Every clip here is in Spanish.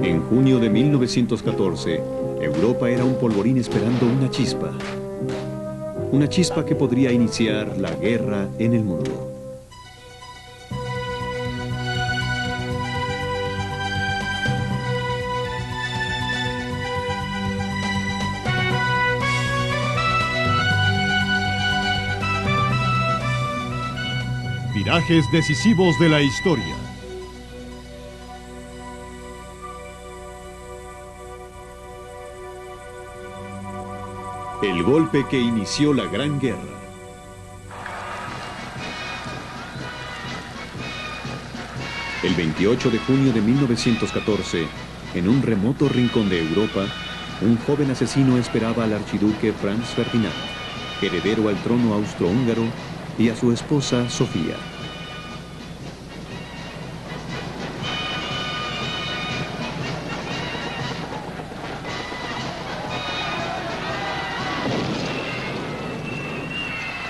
En junio de 1914, Europa era un polvorín esperando una chispa. Una chispa que podría iniciar la guerra en el mundo. Virajes decisivos de la historia. El golpe que inició la Gran Guerra. El 28 de junio de 1914, en un remoto rincón de Europa, un joven asesino esperaba al archiduque Franz Ferdinand, heredero al trono austrohúngaro, y a su esposa Sofía.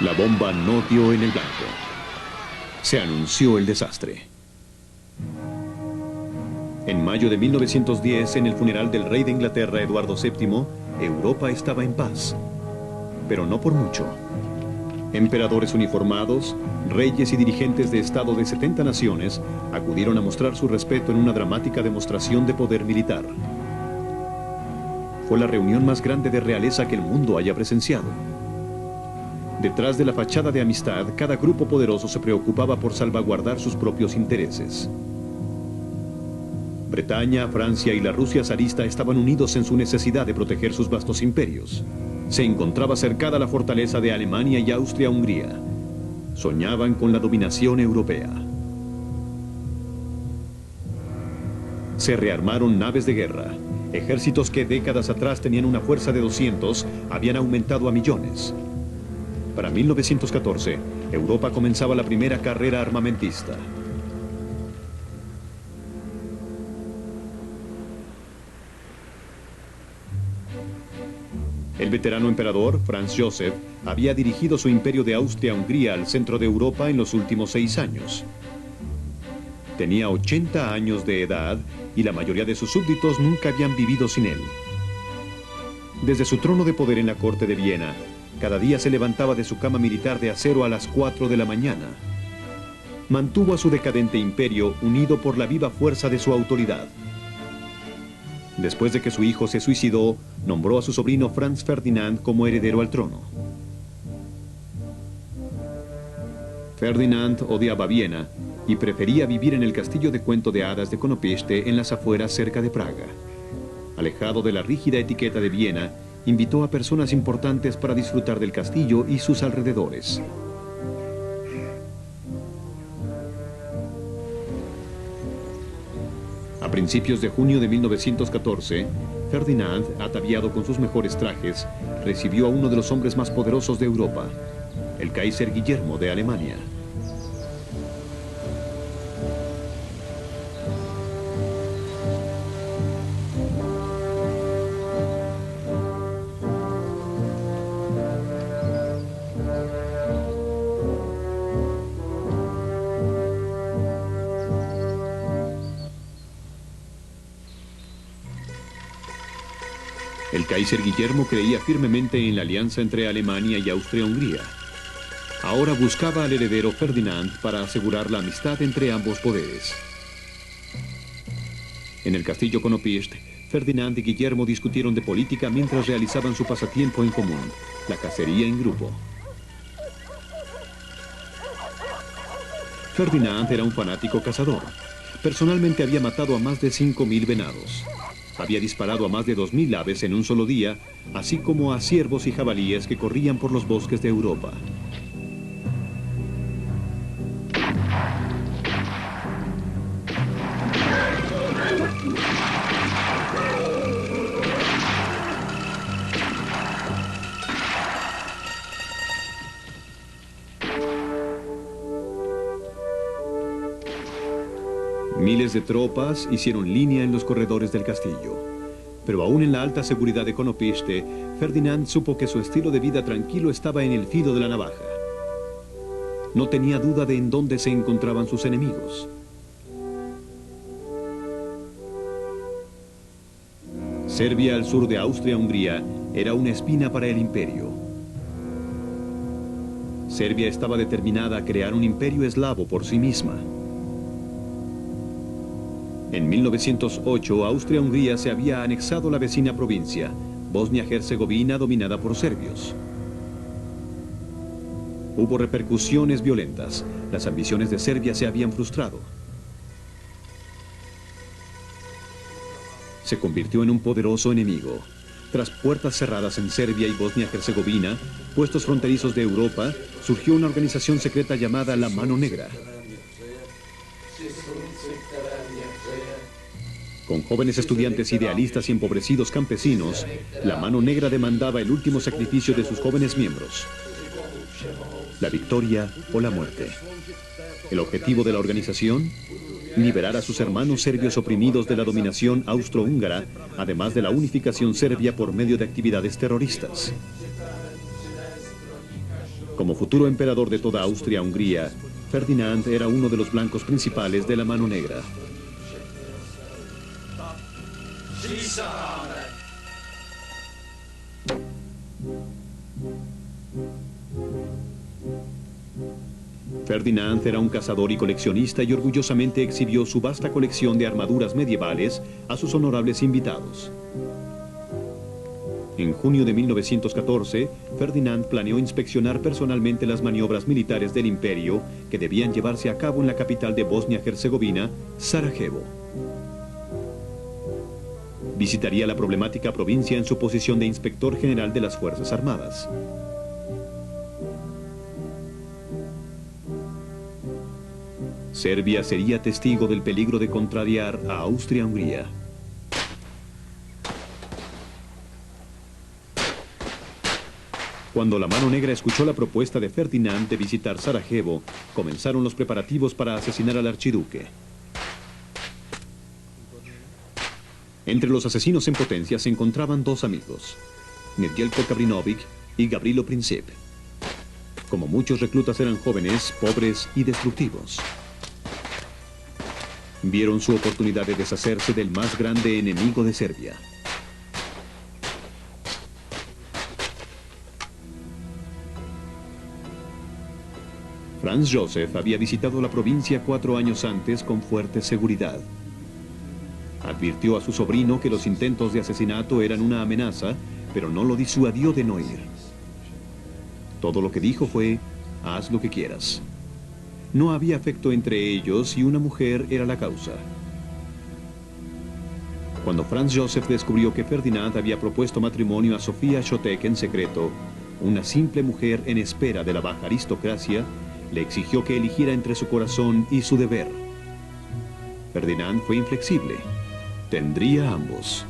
La bomba no dio en el blanco. Se anunció el desastre. En mayo de 1910, en el funeral del rey de Inglaterra, Eduardo VII, Europa estaba en paz. Pero no por mucho. Emperadores uniformados, reyes y dirigentes de Estado de 70 naciones acudieron a mostrar su respeto en una dramática demostración de poder militar. Fue la reunión más grande de realeza que el mundo haya presenciado. Detrás de la fachada de amistad, cada grupo poderoso se preocupaba por salvaguardar sus propios intereses. Bretaña, Francia y la Rusia zarista estaban unidos en su necesidad de proteger sus vastos imperios. Se encontraba cercada la fortaleza de Alemania y Austria-Hungría. Soñaban con la dominación europea. Se rearmaron naves de guerra. Ejércitos que décadas atrás tenían una fuerza de 200 habían aumentado a millones. Para 1914, Europa comenzaba la primera carrera armamentista. El veterano emperador, Franz Joseph, había dirigido su imperio de Austria-Hungría al centro de Europa en los últimos 6 años. Tenía 80 años de edad y la mayoría de sus súbditos nunca habían vivido sin él. Desde su trono de poder en la corte de Viena, cada día se levantaba de su cama militar de acero a las 4 de la mañana. Mantuvo a su decadente imperio unido por la viva fuerza de su autoridad. Después de que su hijo se suicidó, nombró a su sobrino Franz Ferdinand como heredero al trono. Ferdinand odiaba Viena y prefería vivir en el castillo de cuento de hadas de Konopiste en las afueras cerca de Praga. Alejado de la rígida etiqueta de Viena, invitó a personas importantes para disfrutar del castillo y sus alrededores. A principios de junio de 1914, Ferdinand, ataviado con sus mejores trajes, recibió a uno de los hombres más poderosos de Europa, el Kaiser Guillermo de Alemania. El Kaiser Guillermo creía firmemente en la alianza entre Alemania y Austria-Hungría. Ahora buscaba al heredero Ferdinand para asegurar la amistad entre ambos poderes. En el castillo Konopiste, Ferdinand y Guillermo discutieron de política mientras realizaban su pasatiempo en común, la cacería en grupo. Ferdinand era un fanático cazador. Personalmente había matado a más de 5.000 venados. Había disparado a más de 2.000 aves en un solo día, así como a ciervos y jabalíes que corrían por los bosques de Europa. Miles de tropas hicieron línea en los corredores del castillo. Pero aún en la alta seguridad de Konopiste, Ferdinand supo que su estilo de vida tranquilo estaba en el filo de la navaja. No tenía duda de en dónde se encontraban sus enemigos. Serbia, al sur de Austria-Hungría, era una espina para el imperio. Serbia estaba determinada a crear un imperio eslavo por sí misma. En 1908, Austria-Hungría se había anexado la vecina provincia, Bosnia-Herzegovina, dominada por serbios. Hubo repercusiones violentas. Las ambiciones de Serbia se habían frustrado. Se convirtió en un poderoso enemigo. Tras puertas cerradas en Serbia y Bosnia-Herzegovina, puestos fronterizos de Europa, surgió una organización secreta llamada la Mano Negra. Con jóvenes estudiantes idealistas y empobrecidos campesinos, la Mano Negra demandaba el último sacrificio de sus jóvenes miembros: la victoria o la muerte. El objetivo de la organización: liberar a sus hermanos serbios oprimidos de la dominación austrohúngara, además de la unificación serbia por medio de actividades terroristas. Como futuro emperador de toda Austria-Hungría, Ferdinand era uno de los blancos principales de la Mano Negra. Ferdinand era un cazador y coleccionista y orgullosamente exhibió su vasta colección de armaduras medievales a sus honorables invitados. En junio de 1914, Ferdinand planeó inspeccionar personalmente las maniobras militares del imperio que debían llevarse a cabo en la capital de Bosnia-Herzegovina, Sarajevo. Visitaría la problemática provincia en su posición de inspector general de las Fuerzas Armadas. Serbia sería testigo del peligro de contrariar a Austria-Hungría. Cuando la Mano Negra escuchó la propuesta de Ferdinand de visitar Sarajevo, comenzaron los preparativos para asesinar al archiduque. Entre los asesinos en potencia se encontraban dos amigos, Nedjeljko Kabrinović y Gavrilo Princip. Como muchos reclutas eran jóvenes, pobres y destructivos. Vieron su oportunidad de deshacerse del más grande enemigo de Serbia. Franz Josef había visitado la provincia 4 años antes con fuerte seguridad. Advirtió a su sobrino que los intentos de asesinato eran una amenaza, pero no lo disuadió de no ir. Todo lo que dijo fue: haz lo que quieras. No había afecto entre ellos y una mujer era la causa. Cuando Franz Josef descubrió que Ferdinand había propuesto matrimonio a Sofía Chotek en secreto, una simple mujer en espera de la baja aristocracia, le exigió que eligiera entre su corazón y su deber. Ferdinand fue inflexible. Tendría ambos.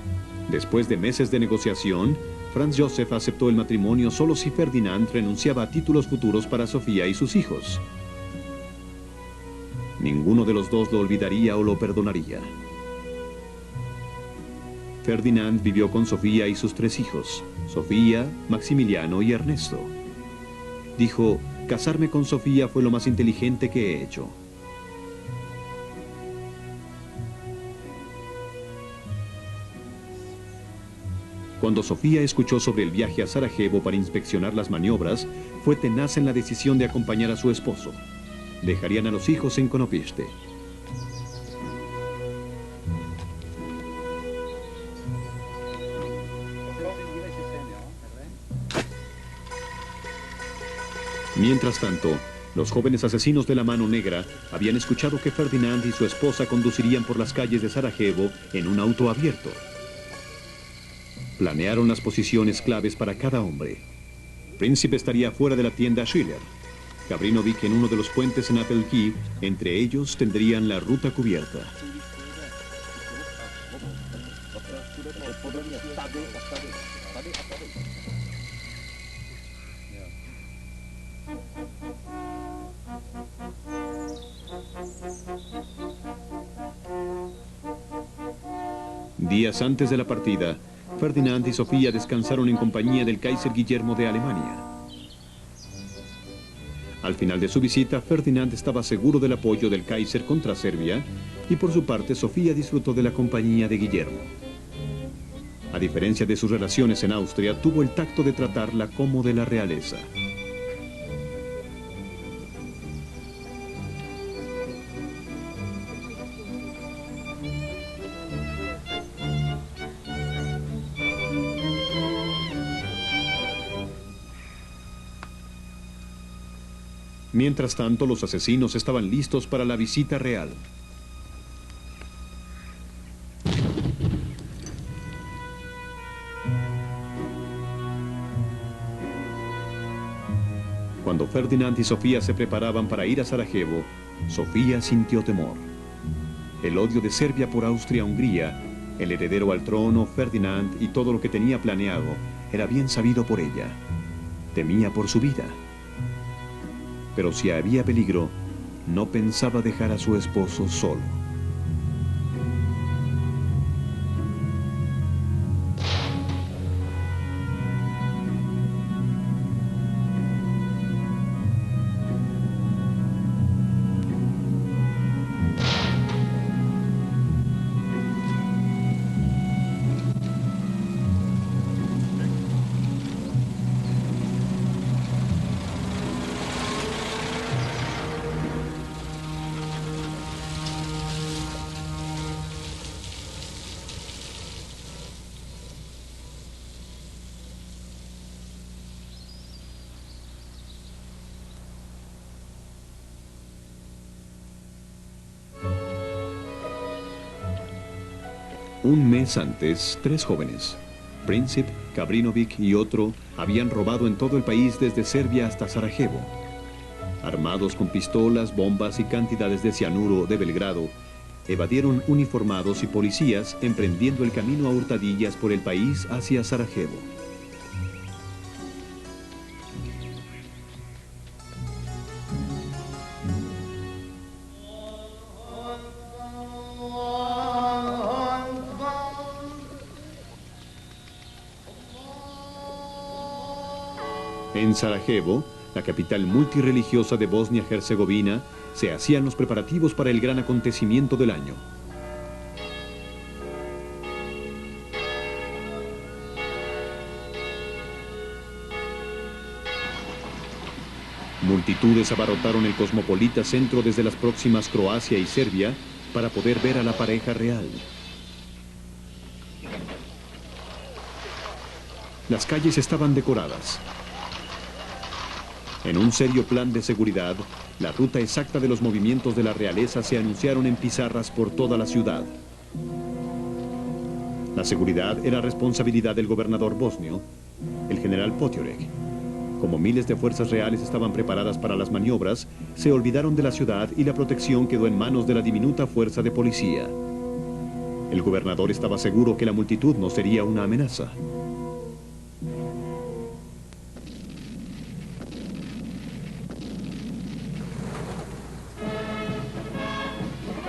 Después de meses de negociación, Franz Josef aceptó el matrimonio solo si Ferdinand renunciaba a títulos futuros para Sofía y sus hijos. Ninguno de los dos lo olvidaría o lo perdonaría. Ferdinand vivió con Sofía y sus 3 hijos, Sofía, Maximiliano y Ernesto. Dijo: casarme con Sofía fue lo más inteligente que he hecho. Cuando Sofía escuchó sobre el viaje a Sarajevo para inspeccionar las maniobras, fue tenaz en la decisión de acompañar a su esposo. Dejarían a los hijos en Konopiste. Mientras tanto, los jóvenes asesinos de la Mano Negra habían escuchado que Ferdinand y su esposa conducirían por las calles de Sarajevo en un auto abierto. Planearon las posiciones claves para cada hombre. Princip estaría fuera de la tienda Schiller. Kabrinović en uno de los puentes en Apple Key. Entre ellos tendrían la ruta cubierta. Días antes de la partida, Ferdinand y Sofía descansaron en compañía del Kaiser Guillermo de Alemania. Al final de su visita, Ferdinand estaba seguro del apoyo del Kaiser contra Serbia y por su parte Sofía disfrutó de la compañía de Guillermo. A diferencia de sus relaciones en Austria, tuvo el tacto de tratarla como de la realeza. Mientras tanto, los asesinos estaban listos para la visita real. Cuando Ferdinand y Sofía se preparaban para ir a Sarajevo, Sofía sintió temor. El odio de Serbia por Austria-Hungría, el heredero al trono, Ferdinand y todo lo que tenía planeado, era bien sabido por ella. Temía por su vida. Pero si había peligro, no pensaba dejar a su esposo solo. Un mes antes, 3 jóvenes, Princip, Kabrinovic y otro, habían robado en todo el país desde Serbia hasta Sarajevo. Armados con pistolas, bombas y cantidades de cianuro de Belgrado, evadieron uniformados y policías emprendiendo el camino a hurtadillas por el país hacia Sarajevo. En Sarajevo, la capital multirreligiosa de Bosnia-Herzegovina, se hacían los preparativos para el gran acontecimiento del año. Multitudes abarrotaron el cosmopolita centro desde las próximas Croacia y Serbia para poder ver a la pareja real. Las calles estaban decoradas. En un serio plan de seguridad, la ruta exacta de los movimientos de la realeza se anunciaron en pizarras por toda la ciudad. La seguridad era responsabilidad del gobernador bosnio, el general Potiorek. Como miles de fuerzas reales estaban preparadas para las maniobras, se olvidaron de la ciudad y la protección quedó en manos de la diminuta fuerza de policía. El gobernador estaba seguro que la multitud no sería una amenaza.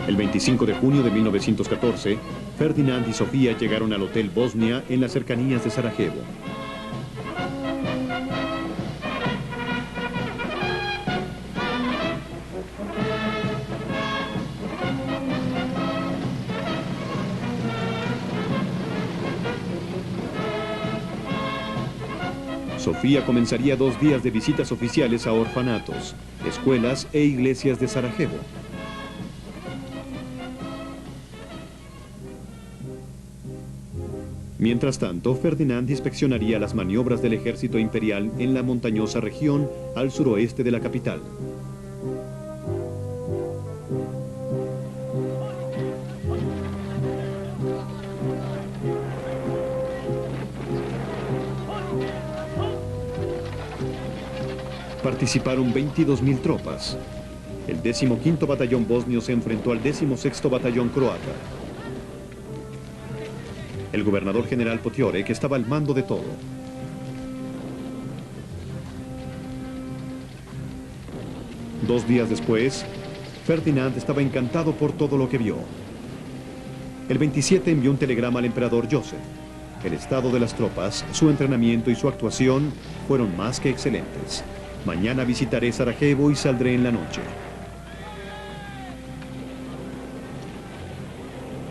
El 25 de junio de 1914, Ferdinand y Sofía llegaron al Hotel Bosnia en las cercanías de Sarajevo. Sofía comenzaría 2 días de visitas oficiales a orfanatos, escuelas e iglesias de Sarajevo. Mientras tanto, Ferdinand inspeccionaría las maniobras del ejército imperial en la montañosa región al suroeste de la capital. Participaron 22.000 tropas. El 15º batallón bosnio se enfrentó al 16º batallón croata. El gobernador general Potiorek estaba al mando de todo. Dos días después, Ferdinand estaba encantado por todo lo que vio. El 27 envió un telegrama al emperador Joseph. El estado de las tropas, su entrenamiento y su actuación fueron más que excelentes. Mañana visitaré Sarajevo y saldré en la noche.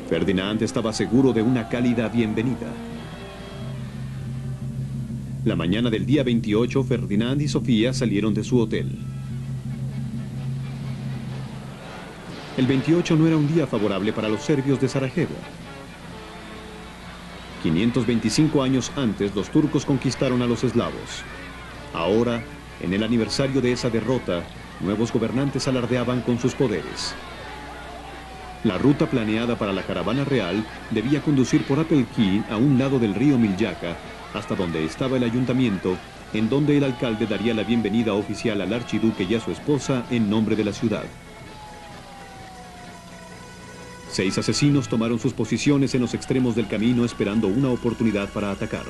Ferdinand estaba seguro de una cálida bienvenida. La mañana del día 28, Ferdinand y Sofía salieron de su hotel. El 28 no era un día favorable para los serbios de Sarajevo. 525 años antes, los turcos conquistaron a los eslavos. Ahora, en el aniversario de esa derrota, nuevos gobernantes alardeaban con sus poderes. La ruta planeada para la caravana real debía conducir por Apelki a un lado del río Miljacka, hasta donde estaba el ayuntamiento, en donde el alcalde daría la bienvenida oficial al archiduque y a su esposa en nombre de la ciudad. 6 asesinos tomaron sus posiciones en los extremos del camino esperando una oportunidad para atacar.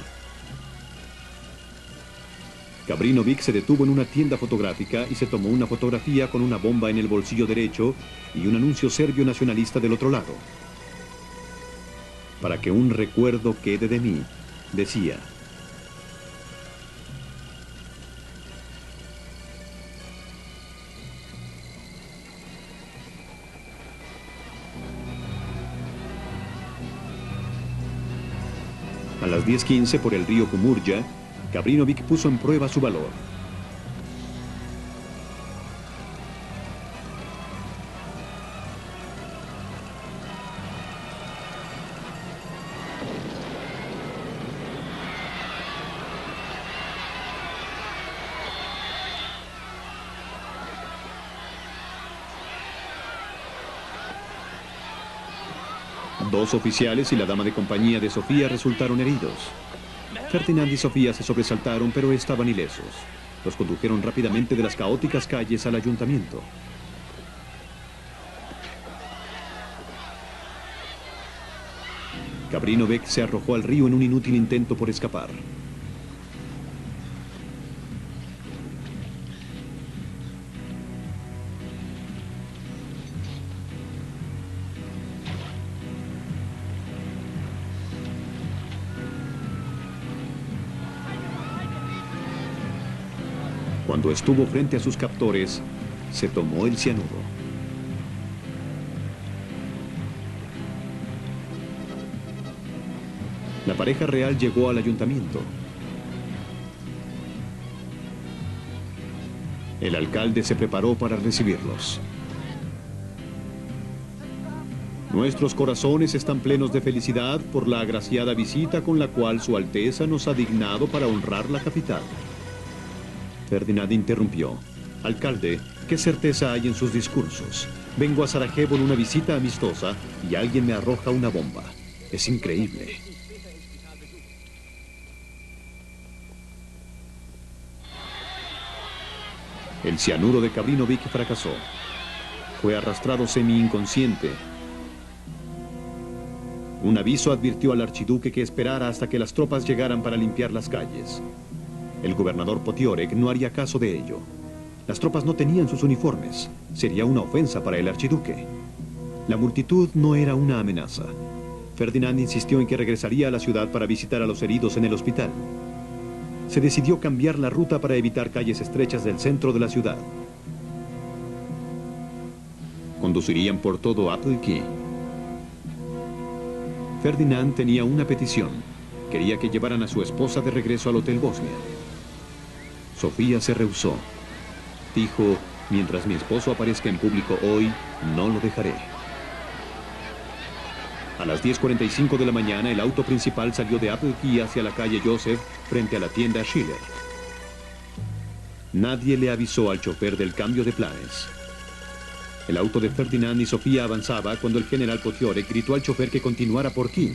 Gabrinović se detuvo en una tienda fotográfica y se tomó una fotografía con una bomba en el bolsillo derecho y un anuncio serbio nacionalista del otro lado. Para que un recuerdo quede de mí, decía. A las 10:15 por el río Kumurja, Gabrinović puso en prueba su valor. Dos oficiales y la dama de compañía de Sofía resultaron heridos. Ferdinand y Sofía se sobresaltaron, pero estaban ilesos. Los condujeron rápidamente de las caóticas calles al ayuntamiento. Gabrinović se arrojó al río en un inútil intento por escapar. Cuando estuvo frente a sus captores, se tomó el cianuro. La pareja real llegó al ayuntamiento. El alcalde se preparó para recibirlos. Nuestros corazones están plenos de felicidad por la agraciada visita con la cual Su Alteza nos ha dignado para honrar la capital. Ferdinand interrumpió. Alcalde, ¿qué certeza hay en sus discursos? Vengo a Sarajevo en una visita amistosa y alguien me arroja una bomba. Es increíble. El cianuro de Gabrinović fracasó. Fue arrastrado semi-inconsciente. Un aviso advirtió al archiduque que esperara hasta que las tropas llegaran para limpiar las calles. El gobernador Potiorek no haría caso de ello. Las tropas no tenían sus uniformes. Sería una ofensa para el archiduque. La multitud no era una amenaza. Ferdinand insistió en que regresaría a la ciudad para visitar a los heridos en el hospital. Se decidió cambiar la ruta para evitar calles estrechas del centro de la ciudad. Conducirían por todo Apelki. Ferdinand tenía una petición. Quería que llevaran a su esposa de regreso al Hotel Bosnia. Sofía se rehusó. Dijo, mientras mi esposo aparezca en público hoy, no lo dejaré. A las 10:45 de la mañana, el auto principal salió de Apelki hacia la calle Joseph, frente a la tienda Schiller. Nadie le avisó al chofer del cambio de planes. El auto de Ferdinand y Sofía avanzaba cuando el general Potiorek gritó al chofer que continuara por aquí.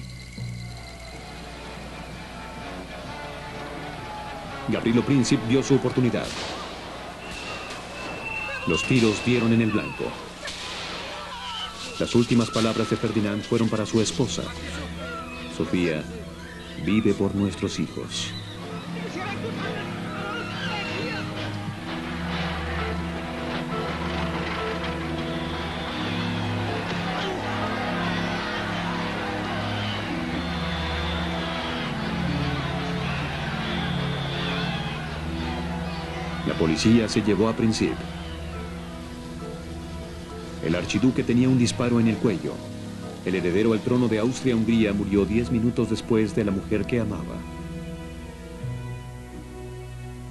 Gavrilo Princip vio su oportunidad. Los tiros dieron en el blanco. Las últimas palabras de Ferdinand fueron para su esposa. Sofía, vive por nuestros hijos. La policía se llevó a Princip. El archiduque tenía un disparo en el cuello. El heredero al trono de Austria-Hungría murió 10 minutos después de la mujer que amaba.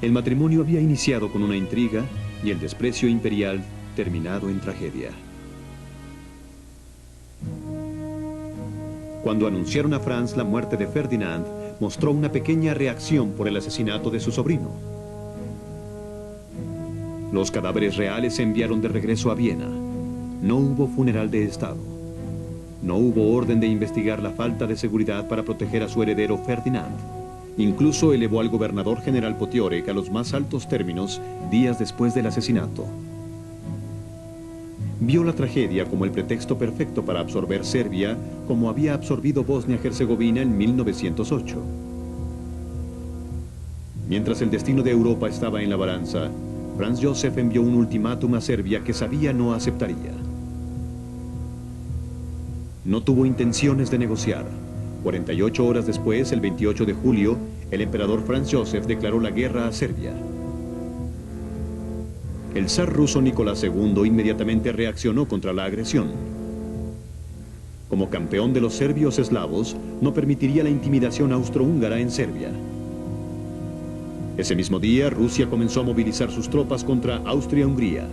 El matrimonio había iniciado con una intriga y el desprecio imperial terminado en tragedia. Cuando anunciaron a Franz la muerte de Ferdinand, mostró una pequeña reacción por el asesinato de su sobrino. Los cadáveres reales se enviaron de regreso a Viena. No hubo funeral de Estado. No hubo orden de investigar la falta de seguridad para proteger a su heredero Ferdinand. Incluso elevó al gobernador general Potiorek a los más altos términos días después del asesinato. Vio la tragedia como el pretexto perfecto para absorber Serbia, como había absorbido Bosnia-Herzegovina en 1908. Mientras el destino de Europa estaba en la balanza, Franz Josef envió un ultimátum a Serbia que sabía no aceptaría. No tuvo intenciones de negociar. 48 horas después, el 28 de julio, el emperador Franz Josef declaró la guerra a Serbia. El zar ruso Nicolás II inmediatamente reaccionó contra la agresión. Como campeón de los serbios eslavos, no permitiría la intimidación austrohúngara en Serbia. Ese mismo día, Rusia comenzó a movilizar sus tropas contra Austria-Hungría.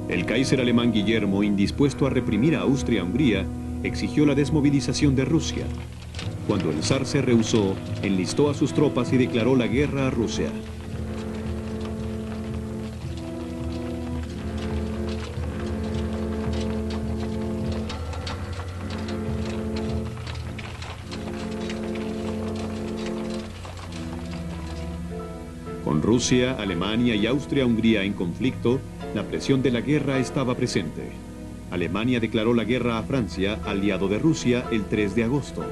El Kaiser alemán Guillermo, indispuesto a reprimir a Austria-Hungría, exigió la desmovilización de Rusia. Cuando el zar se rehusó, enlistó a sus tropas y declaró la guerra a Rusia. Con Rusia, Alemania y Austria-Hungría en conflicto, la presión de la guerra estaba presente. Alemania declaró la guerra a Francia, aliado de Rusia, el 3 de agosto.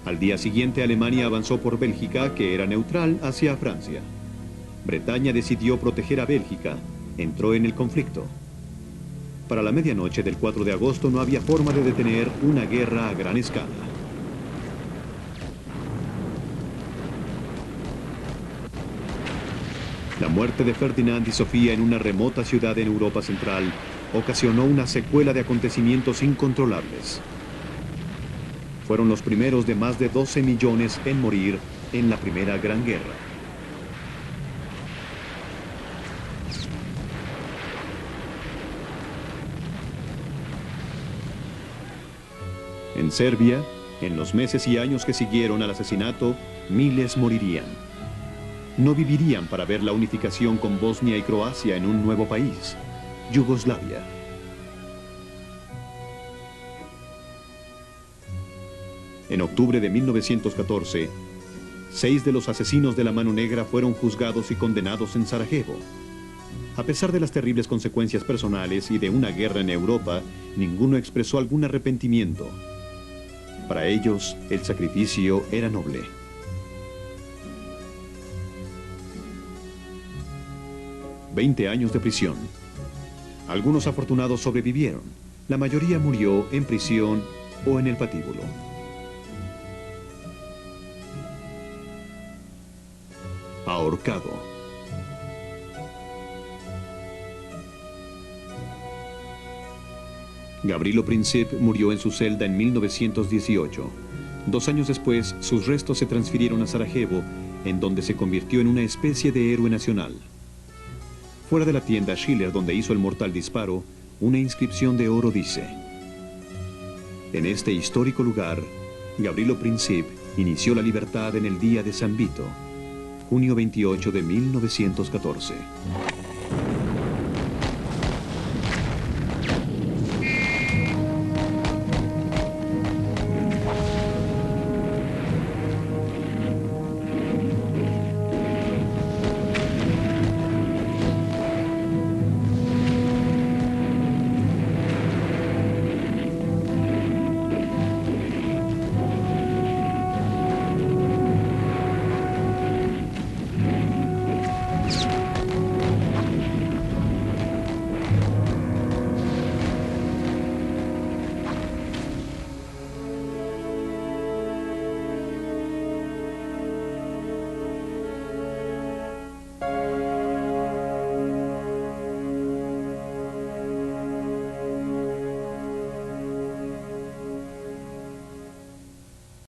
Al día siguiente, Alemania avanzó por Bélgica, que era neutral, hacia Francia. Bretaña decidió proteger a Bélgica. Entró en el conflicto. Para la medianoche del 4 de agosto no había forma de detener una guerra a gran escala. La muerte de Ferdinand y Sofía en una remota ciudad en Europa Central ocasionó una secuela de acontecimientos incontrolables. Fueron los primeros de más de 12 millones en morir en la Primera Gran Guerra. En Serbia, en los meses y años que siguieron al asesinato, miles morirían. No vivirían para ver la unificación con Bosnia y Croacia en un nuevo país, Yugoslavia. En octubre de 1914, 6 de los asesinos de la Mano Negra fueron juzgados y condenados en Sarajevo. A pesar de las terribles consecuencias personales y de una guerra en Europa, ninguno expresó algún arrepentimiento. Para ellos, el sacrificio era noble. ...20 años de prisión. Algunos afortunados sobrevivieron. La mayoría murió en prisión o en el patíbulo. Ahorcado. Gavrilo Princip murió en su celda en 1918. 2 años después, sus restos se transfirieron a Sarajevo, en donde se convirtió en una especie de héroe nacional. Fuera de la tienda Schiller, donde hizo el mortal disparo, una inscripción de oro dice: en este histórico lugar, Gavrilo Princip inició la libertad en el día de San Vito, junio 28 de 1914.